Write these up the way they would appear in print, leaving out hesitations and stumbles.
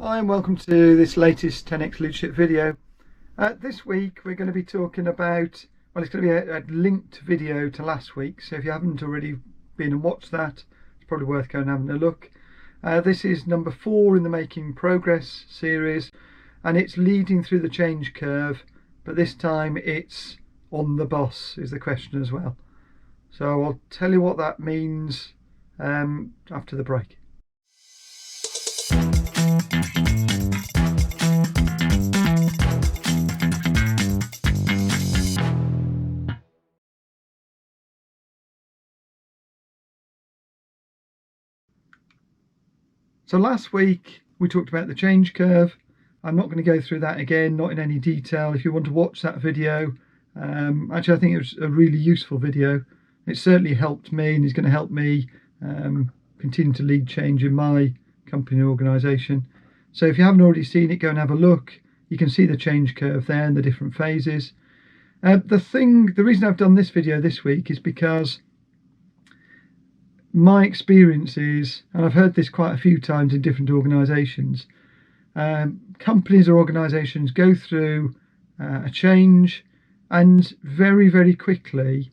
Hi and welcome to this latest 10x leadership video. This week we're going to be talking about, well, it's going to be a linked video to last week, so if you haven't already been and watched that, it's probably worth going and having a look. This is number 4 in the Making Progress series, and it's leading through the change curve, but this time it's on the boss is the question as well. So I'll tell you what that means after the break. So last week we talked about the change curve. I'm not going to go through that again, not in any detail. If you want to watch that video, actually I think it was a really useful video. It certainly helped me and is going to help me continue to lead change in my company and organisation. So if you haven't already seen it, go and have a look. You can see the change curve there and the different phases. The reason I've done this video this week is because my experience is, and I've heard this quite a few times in different organisations, companies or organisations go through a change, and very, very quickly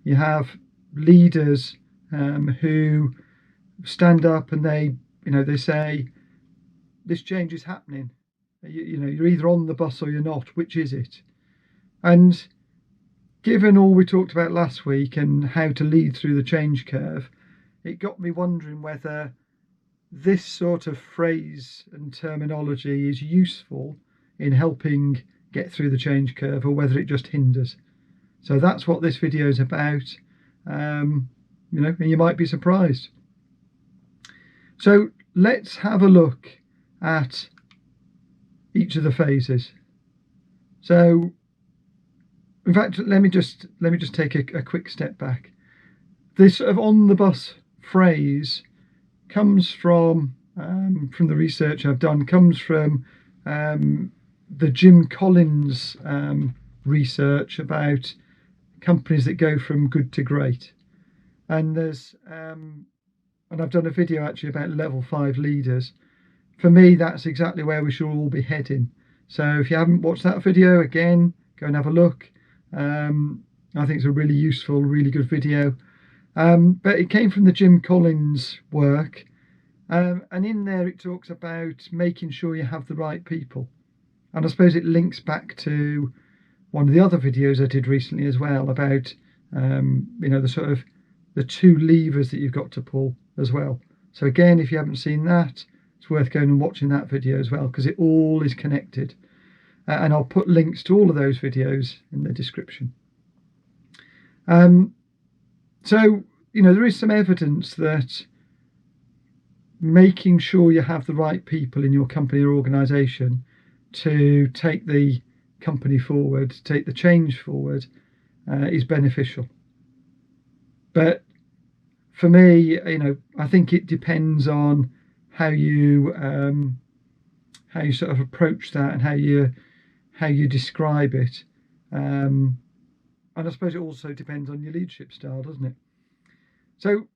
you have leaders who stand up and they say, this change is happening. You're either on the bus or you're not. Which is it? And given all we talked about last week and how to lead through the change curve, it got me wondering whether this sort of phrase and terminology is useful in helping get through the change curve or whether it just hinders. So that's what this video is about, and you might be surprised. So let's have a look at each of the phases. So in fact, let me just take a quick step back. This sort of on the bus phrase comes from the research I've done, comes from the Jim Collins research about companies that go from good to great. And there's and I've done a video actually about level 5 leaders. For me, that's exactly where we should all be heading. So if you haven't watched that video, again, go and have a look. I think it's a really useful, really good video. But it came from the Jim Collins work, and in there it talks about making sure you have the right people. And I suppose it links back to one of the other videos I did recently as well about the sort of the 2 levers that you've got to pull as well. So again, if you haven't seen that, it's worth going and watching that video as well, because it all is connected. And I'll put links to all of those videos in the description. So, there is some evidence that making sure you have the right people in your company or organisation to take the company forward, take the change forward, is beneficial. But for me, I think it depends on how you sort of approach that and how you describe it. And I suppose it also depends on your leadership style, doesn't it? So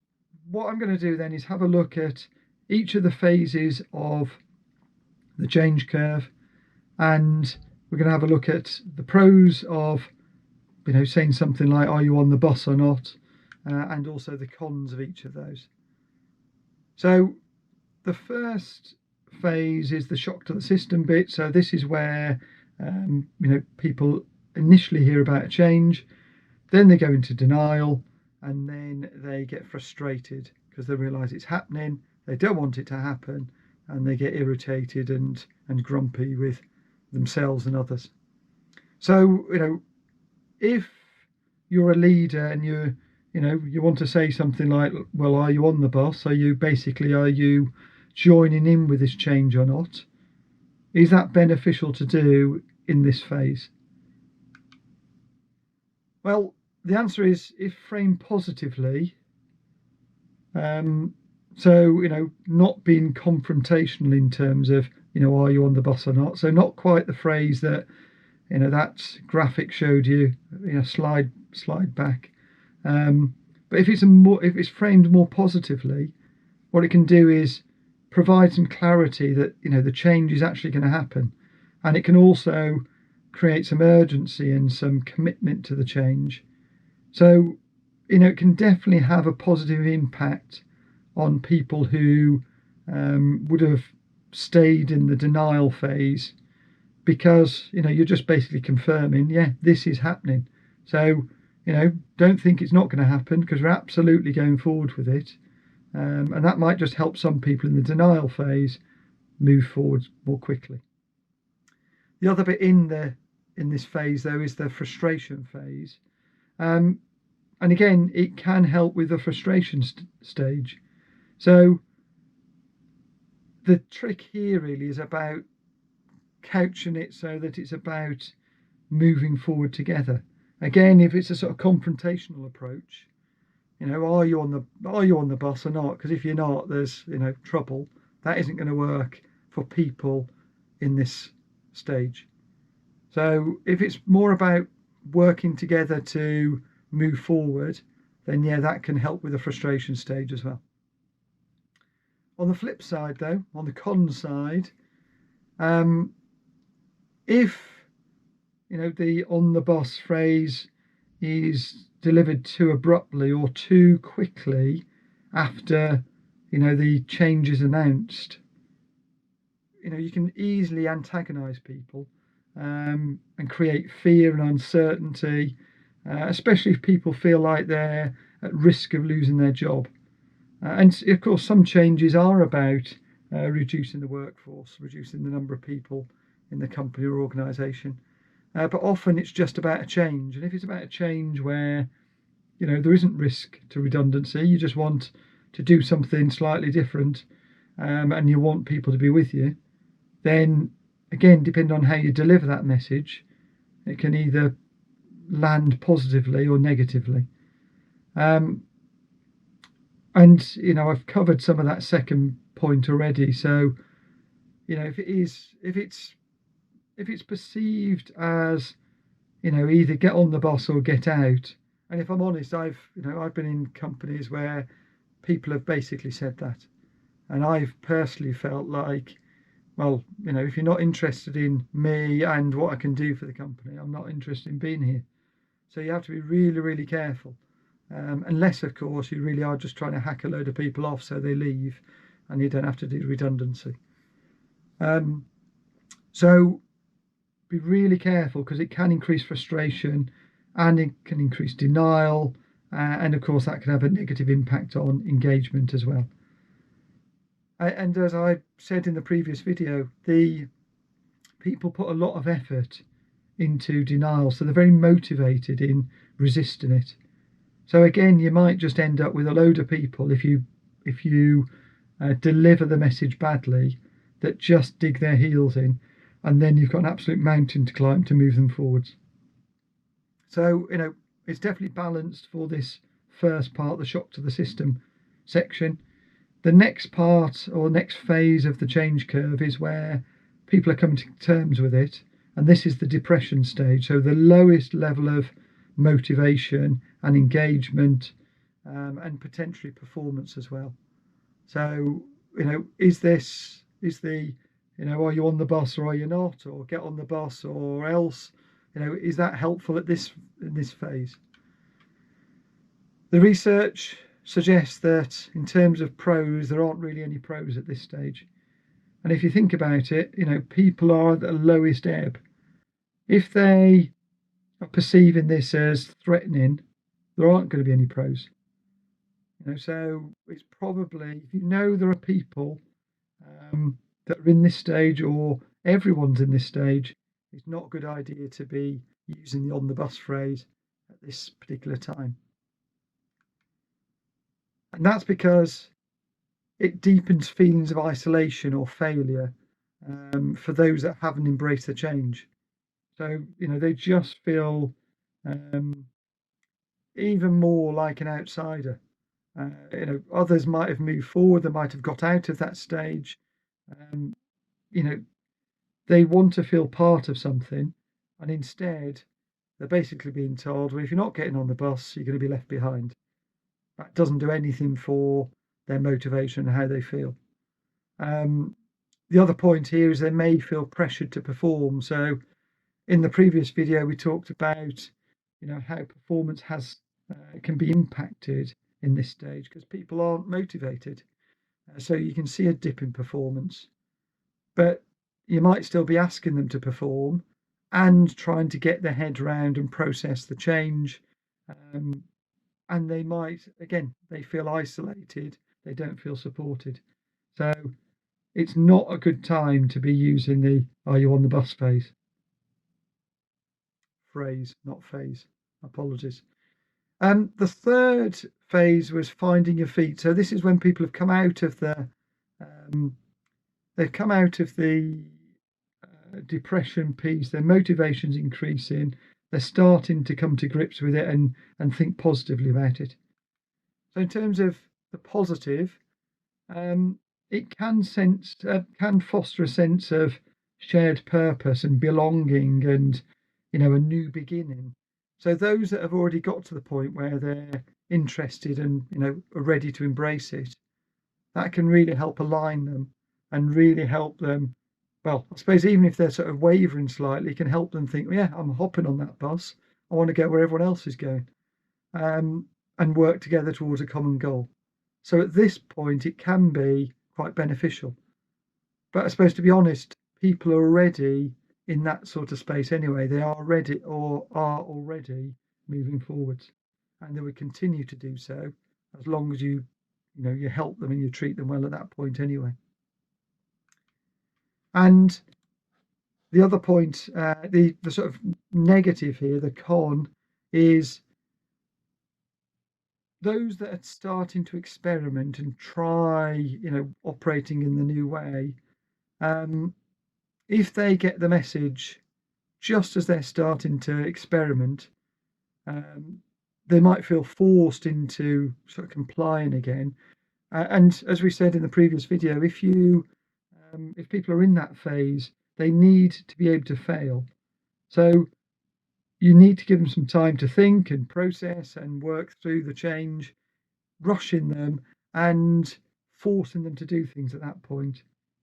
what I'm going to do then is have a look at each of the phases of the change curve, and we're going to have a look at the pros of saying something like, are you on the bus or not, and also the cons of each of those. So the first phase is the shock to the system bit. So this is where people initially hear about a change, then they go into denial, and then they get frustrated because they realise it's happening, they don't want it to happen, and they get irritated and grumpy with themselves and others. So if you're a leader and you want to say something like, well, are you on the bus? Are you joining in with this change or not? Is that beneficial to do in this phase? Well, the answer is, if framed positively, so not being confrontational in terms of are you on the bus or not. So not quite the phrase that that graphic showed you, slide back. But if it's framed more positively, what it can do is provide some clarity that the change is actually going to happen, and it can also create some urgency and some commitment to the change. So it can definitely have a positive impact on people who would have stayed in the denial phase, because you're just basically confirming, yeah, this is happening. So don't think it's not going to happen, because we're absolutely going forward with it. And that might just help some people in the denial phase move forward more quickly. The other bit in this phase, though, is the frustration phase. And again, it can help with the frustration stage. So the trick here really is about couching it so that it's about moving forward together. Again, if it's a sort of confrontational approach, are you on the bus or not? Because if you're not, there's trouble. That isn't going to work for people in this stage. So if it's more about working together to move forward, then yeah, that can help with the frustration stage as well. On the flip side, though, on the con side, if the on the bus phrase is delivered too abruptly or too quickly after the change is announced, you can easily antagonize people and create fear and uncertainty, especially if people feel like they're at risk of losing their job. And of course, some changes are about reducing the workforce, reducing the number of people in the company or organisation. But often it's just about a change. And if it's about a change where there isn't risk to redundancy, you just want to do something slightly different, and you want people to be with you, then again, depending on how you deliver that message, it can either land positively or negatively. And I've covered some of that second point already. So if it's perceived as either get on the bus or get out, and if I'm honest, I've been in companies where people have basically said that, and I've personally felt like, well, if you're not interested in me and what I can do for the company, I'm not interested in being here. So you have to be really, really careful. Unless, of course, you really are just trying to hack a load of people off so they leave and you don't have to do redundancy. So be really careful, because it can increase frustration and it can increase denial. And of course, that can have a negative impact on engagement as well. And as I said in the previous video, the people put a lot of effort into denial, so they're very motivated in resisting it. So again, you might just end up with a load of people, if you deliver the message badly, that just dig their heels in, and then you've got an absolute mountain to climb to move them forwards. So it's definitely balanced for this first part, the shock to the system section. The next part, or next phase of the change curve, is where people are coming to terms with it, and this is the depression stage. So the lowest level of motivation and engagement, and potentially performance as well. So is the are you on the bus or are you not, or get on the bus or else, is that helpful in this phase? The research suggests that in terms of pros, there aren't really any pros at this stage. And if you think about it, people are at the lowest ebb. If they are perceiving this as threatening, there aren't going to be any pros. So it's probably, if there are people that are in this stage, or everyone's in this stage, it's not a good idea to be using the on the bus phrase at this particular time. And that's because it deepens feelings of isolation or failure for those that haven't embraced the change. So they just feel even more like an outsider. Others might have moved forward, they might have got out of that stage. They want to feel part of something, and instead they're basically being told, well, if you're not getting on the bus, you're going to be left behind. That doesn't do anything for their motivation and how they feel. The other point here is they may feel pressured to perform. So in the previous video, we talked about, how performance can be impacted in this stage because people aren't motivated. So you can see a dip in performance, but you might still be asking them to perform and trying to get their head around and process the change. And they might, again, they feel isolated, they don't feel supported. So it's not a good time to be using the "are you on the bus" phrase, not phase. Apologies. The third phase was finding your feet. So this is when people have come out of um, the depression piece. Their motivation's increasing. They're starting to come to grips with it and think positively about it. So in terms of the positive, it can foster a sense of shared purpose and belonging and a new beginning. So those that have already got to the point where they're interested and are ready to embrace it, that can really help align them and really help them. Well, I suppose even if they're sort of wavering slightly, it can help them think, yeah, I'm hopping on that bus. I want to go where everyone else is going, and work together towards a common goal. So at this point, it can be quite beneficial. But I suppose, to be honest, people are already in that sort of space anyway. They are ready or are already moving forwards, and they would continue to do so as long as you help them and you treat them well at that point anyway. And the other point, the sort of negative here, the con, is those that are starting to experiment and try, operating in the new way. If they get the message just as they're starting to experiment, they might feel forced into sort of complying again. And as we said in the previous video, if people are in that phase, they need to be able to fail. So you need to give them some time to think and process and work through the change. Rushing them and forcing them to do things at that point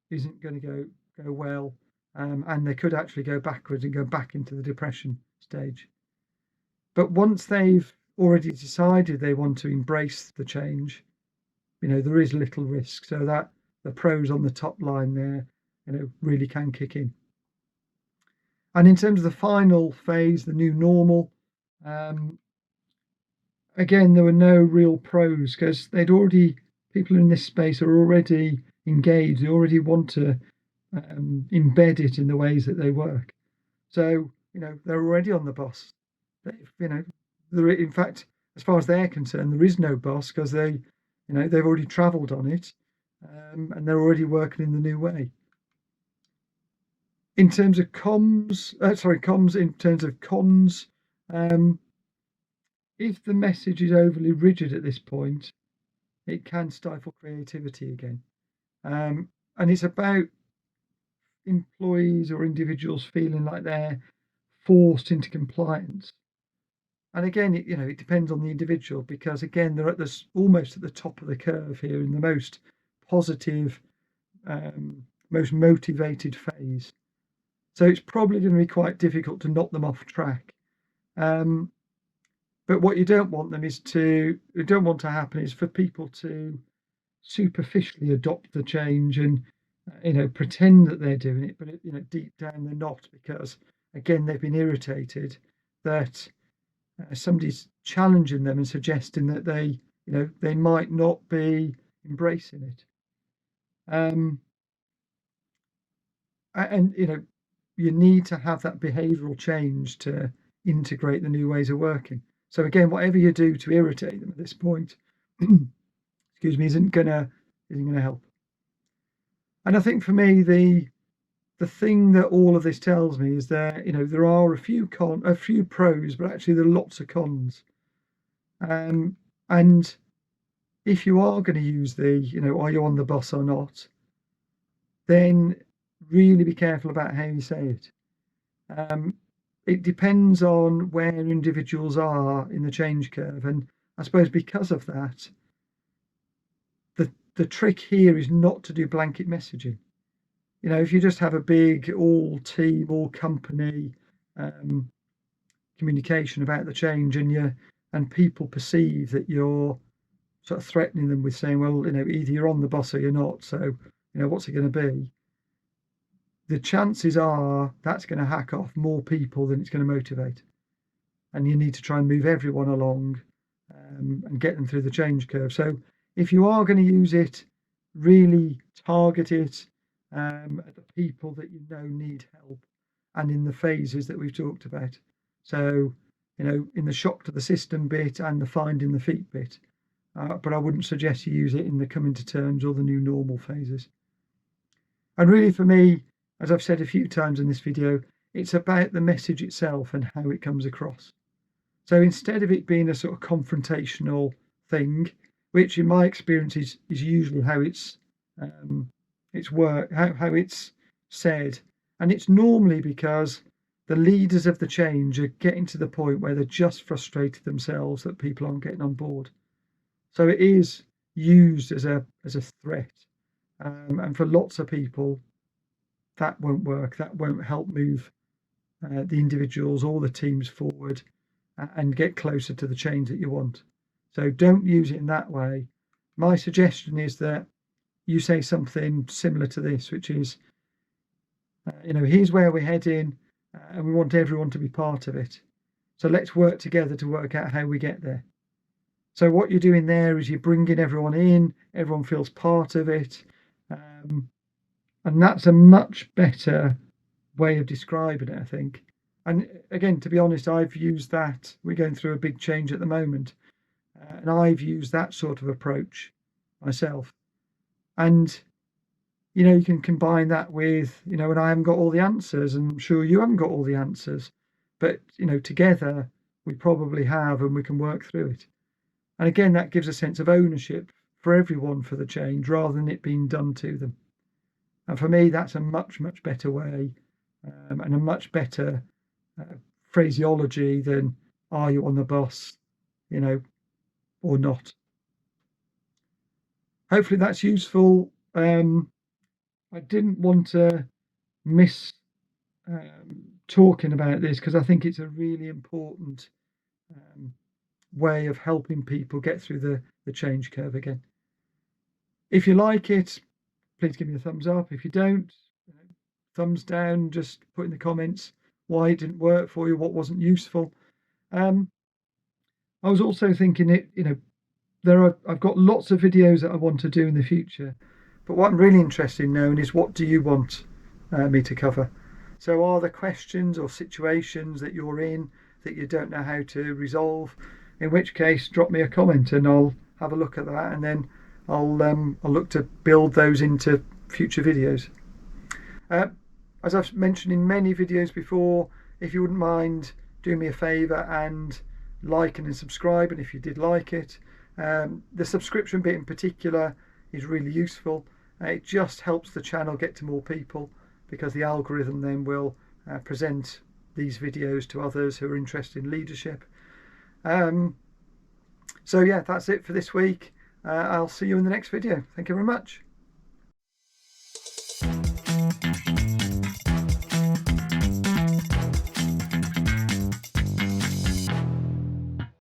isn't going to go well, and they could actually go backwards and go back into the depression stage. But once they've already decided they want to embrace the change, there is little risk. So that the pros on the top line there, really can kick in. And in terms of the final phase, the new normal, again, there were no real pros because people in this space are already engaged. They already want to embed it in the ways that they work. So, they're already on the bus. In fact, as far as they're concerned, there is no bus because they've already travelled on it, and they're already working in the new way. In terms of comms, in terms of cons, if the message is overly rigid at this point, it can stifle creativity again. And it's about employees or individuals feeling like they're forced into compliance. And again, it depends on the individual because, again, they're almost at the top of the curve here in the most positive, most motivated phase. So it's probably going to be quite difficult to knock them off track. But what you don't want to happen is for people to superficially adopt the change and pretend that they're doing it, but deep down they're not, because again they've been irritated that somebody's challenging them and suggesting that they might not be embracing it. And you need to have that behavioural change to integrate the new ways of working. So again, whatever you do to irritate them at this point, excuse me, isn't gonna help. And I think for me, the thing that all of this tells me is that there are a few pros, but actually there are lots of cons. And if you are going to use are you on the bus or not, then really be careful about how you say it. It depends on where individuals are in the change curve, and I suppose because of that, the trick here is not to do blanket messaging. You know, if you just have a big all team, all company communication about the change, and people perceive that you're sort of threatening them with saying, well, you know, either you're on the bus or you're not, so, you know, what's it going to be? The chances are that's going to hack off more people than it's going to motivate. And you need to try and move everyone along and get them through the change curve. So if you are going to use it, really target it at the people that you know need help and in the phases that we've talked about. So, you know, in the shock to the system bit and the finding the feet bit. But I wouldn't suggest you use it in the coming to terms or the new normal phases. And really for me, as I've said a few times in this video, it's about the message itself and how it comes across. So instead of it being a sort of confrontational thing, which in my experience is usually how it's how it's said, and it's normally because the leaders of the change are getting to the point where they're just frustrated themselves that people aren't getting on board. So it is used as a threat, and for lots of people, that won't work. That won't help move the individuals or the teams forward and get closer to the change that you want. So don't use it in that way. My suggestion is that you say something similar to this, which is, you know, here's where we're heading, and we want everyone to be part of it. So let's work together to work out how we get there. So what you're doing there is you're bringing everyone in, everyone feels part of it, and that's a much better way of describing it, I think. And again, to be honest, I've used that. We're going through a big change at the moment, and I've used that sort of approach myself. And, you know, you can combine that with, you know, and I haven't got all the answers, and I'm sure you haven't got all the answers, but, you know, together we probably have, and we can work through it. And again, that gives a sense of ownership for everyone for the change rather than it being done to them. And for me, that's a much, much better way and a much better phraseology than, are you on the bus, you know, or not. Hopefully that's useful. I didn't want to miss talking about this because I think it's a really important way of helping people get through the change curve again. If you like it, please give me a thumbs up. If you don't, thumbs down. Just put in the comments why it didn't work for you, what wasn't useful. I was also thinking I've got lots of videos that I want to do in the future, but what I'm really interested in knowing is, what do you want me to cover? So are there questions or situations that you're in that you don't know how to resolve? In which case, drop me a comment and I'll have a look at that, and then I'll look to build those into future videos. As I've mentioned in many videos before, if you wouldn't mind doing me a favour and liking and subscribing if you did like it. The subscription bit in particular is really useful. It just helps the channel get to more people, because the algorithm then will present these videos to others who are interested in leadership. So yeah, that's it for this week. I'll see you in the next video. Thank you very much.